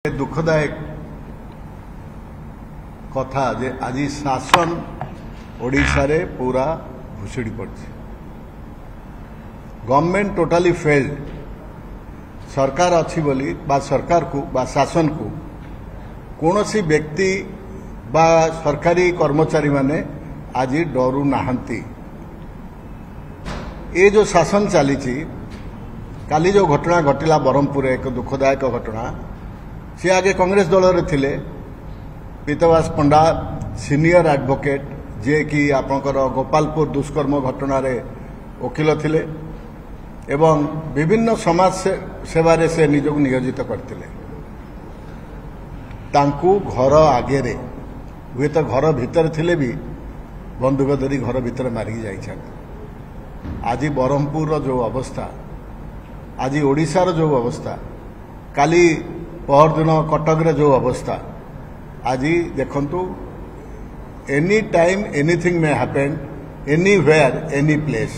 दुखदायक कथा जे आज शासन ओडिशा रे पूरा भुसुड़ी पड़ी। Government totally failed. सरकार अच्छी बोली बा सरकार को बा शासन को कौनसी व्यक्ति बा सरकारी कर्मचारी माने आज डरू नाहंती। ये जो शासन चली काली जो घटना घटिला ब्रह्मपुर एक दुखदायक घटना सी आगे कांग्रेस दल रे थिले पीतवास पंडा सीनियर एडवोकेट जे कि आपनकर गोपालपुर दुष्कर्म घटना रे वकील थिले एवं विभिन्न समाज सेवारे से निजक नियोजित करथिले। तांकू घर आगे रे हुए तो घर भीतर थिले भी बंदूक धरी घर भीतर मारिक जाइछन। आज ब्रह्मपुर जो अवस्था आज ओडिशार जो अवस्था काली पहर दिन कटक रे जो अवस्था आज देखंतु any time anything may happen anywhere any place.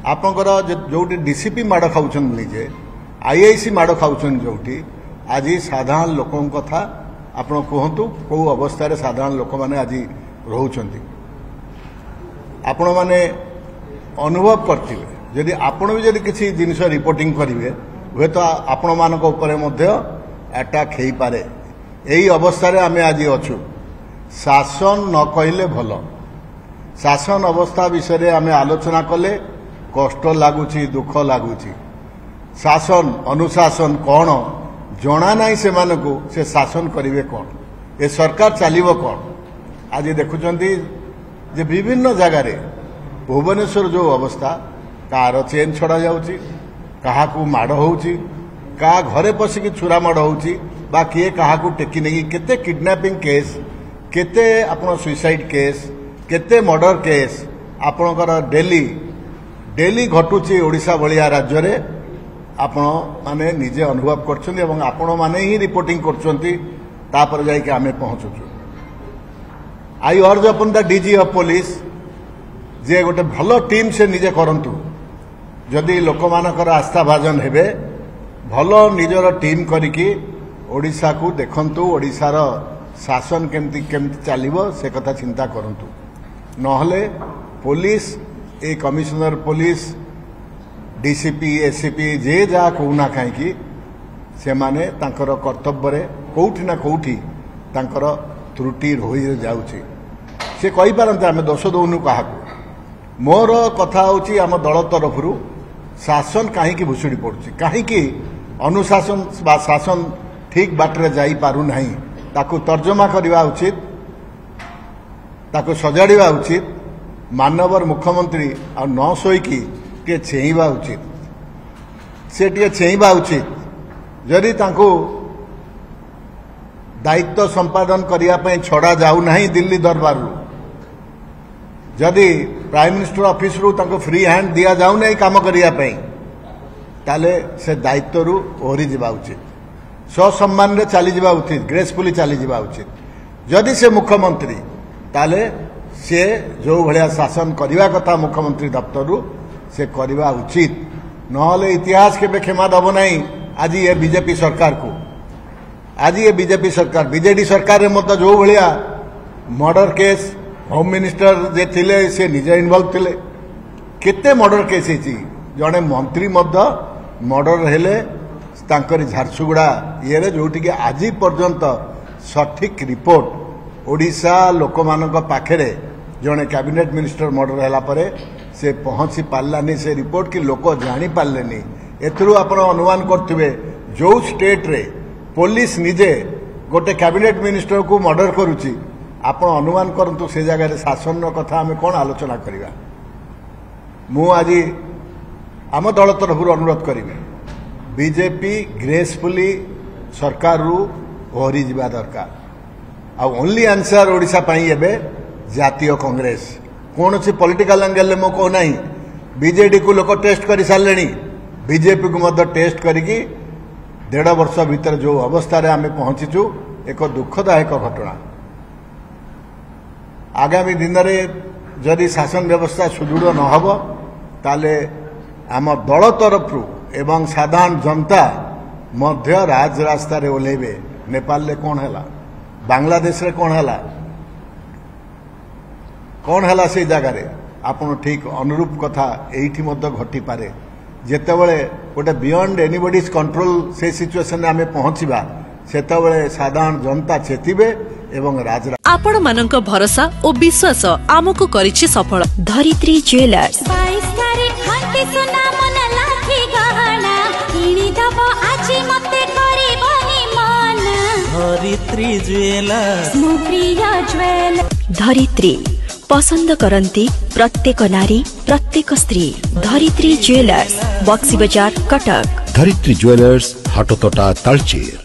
आपनकर जोटी डीसीपी माड़ खाउछन निजे आईआईसी माड़ खाउछन जोटी आज साधारण लोकों कथा आपण कहंतु को अवस्था रे साधारण लोक माने आज रहउछंती। आपण माने अनुभव करथिबे यदि आपण भी यदि किसी जिनिस रिपोर्टिंग करिवे हुए तो आपण मानक ऊपर मध्य अटैक हेई पारे। एही अवस्था रे आमे आज अछु। शासन न कहले भल। शासन अवस्था विषय रे आमे आलोचना कले कष्ट लागुची दुख लागुची। शासन अनुशासन कौन जना नहीं से मानकु से शासन करिवे कौन ए सरकार चलिबो कौन। आज देखुचंती जे विभिन्न जगह रे भुवनेश्वर जो अवस्था कार चेन छड़ा जाउची कहा को माड़ होउची का घरे पसिकी छुरा माड़ होउची बा किए कहा को टेकी नहीं केते किडनैपिंग केस केते आपण सुसाइड केस केते मर्डर केस आपणकर डेली डेली घटुची ओडिशा भलिया राज्य रे आपण माने निजे अनुभव करछन एवं आपण माने ही रिपोर्टिंग करछंती तापर जाई के आमे पहुंचुछु। आई अर्ज अपन द डीजी ऑफ पुलिस जे गोटे भलो टीम से निजे करंतु जदि लोक मानकर आस्था भाजन हेबे भलो निजर टीम करिकी ओडिशा को देखंतु ओडिशार शासन केमती केमती चलिबो से कथा चिंता करंतु। नहले पुलिस ए कमिश्नर पुलिस डीसीपी एसीपी जे जा कोना काईकी से माने तांकर कर्तव्य रे कोउठी ना कोउठी तांकर त्रुटि रहि जाउची। से कहि पारंते आमे दोष दउनु काहाकू। मोर कथा होची आम दल तरफरु शासन कहीं भुसुड़ी पड़ुची कहीं अनुशासन बा शासन ठीक बाटरे जाई पारु नहीं ताकू तर्जमा करवा उचित ताकू सजाड़ा उचित। मानवर मुख्यमंत्री आ न शोईकी टे चेईबा उचित से टे चेईबा उचित। जदि तांकू दायित्व संपादन करने छड़ा जाऊ नहीं दिल्ली दरबार जदि प्राइम मिनिस्टर ऑफिस रु तांको फ्री हैंड दिया जाऊ नहीं काम करने ताले से दायित्व रु ओहरी जावा उचित ससम्मान रे चली जावा उचित ग्रेसफुली चली जावा उचित। जदि से मुख्यमंत्री ताले से जो भलिया शासन करवा कथा मुख्यमंत्री दफ्तर रु से करवा उचित। नहले इतिहास के क्षमा दब नहीं। आज ये बीजेपी सरकार को आज ये बीजेपी सरकार बीजेडी सरकार रे मत जो भलिया मर्डर केस होम मिनिस्टर जे थिले से निजे इन्वॉल्व थिले केते मर्डर केस हेची जने मंत्री मध्य मर्डर हेले तांकरी झारसुगुड़ा ये रे जोटी के आज पर्यंत सठिक रिपोर्ट ओडिशा लोक मानक पाखरे जने कैबिनेट मिनिस्टर मर्डर हैला परे से पहुंची पारलानी से रिपोर्ट की लोक जानी पारलेनी। एथरु आपण अनुमान करथिबे जो स्टेट रे पुलिस निजे गोटे कैबिनेट मिनिस्टर को मर्डर करूची आपण अनुमान करंतु से जगह रे शासन कथा आमे कोन आलोचना करिवा। मु आज आम दल तरफ अनुरोध करी बीजेपी ग्रेसफुली सरकार रु ओहरी जावा दरकार। आ ओनली आंसर ओडिशा पई एबे जातीय कांग्रेस कौन सी पॉलिटिकल एंगल ले मो को नहीं। बीजेडी को लोक टेस्ट कर सारे बीजेपी को मध्य टेस्ट करिकी 1.5 वर्ष भीतर जो अवस्था रे आमे पहुंचीचु एक दुखदायक घटना। आगामी दिन में जदि शासन व्यवस्था सुदृढ़ न हो ताले आम दल तरफ एवं साधारण जनता मध्य राज रास्ता रे ओलेबे नेपाल ले कौन हैला बांग्लादेश रे कौन हैला से जगार आपन ठीक अनुरूप कथा एठी मध्य घटी पारे जेतेबेले गोटे बियॉन्ड एनीबॉडीज कंट्रोल से सिचुएशन रे आमे पहुंचीबा सेतेबेले साधारण जनता चेतिबे एवं राज आपण मानक भरोसा और विश्वास आमको करिछि सफल धरित्री ज्वेलर्स धरित्री ज्वेलर्स धरित्री पसंद करती प्रत्येक नारी प्रत्येक स्त्री धरित्री ज्वेलर्स बक्सी बजार कटक धरित्री ज्वेलर्स हाटोतोटा तालचेर।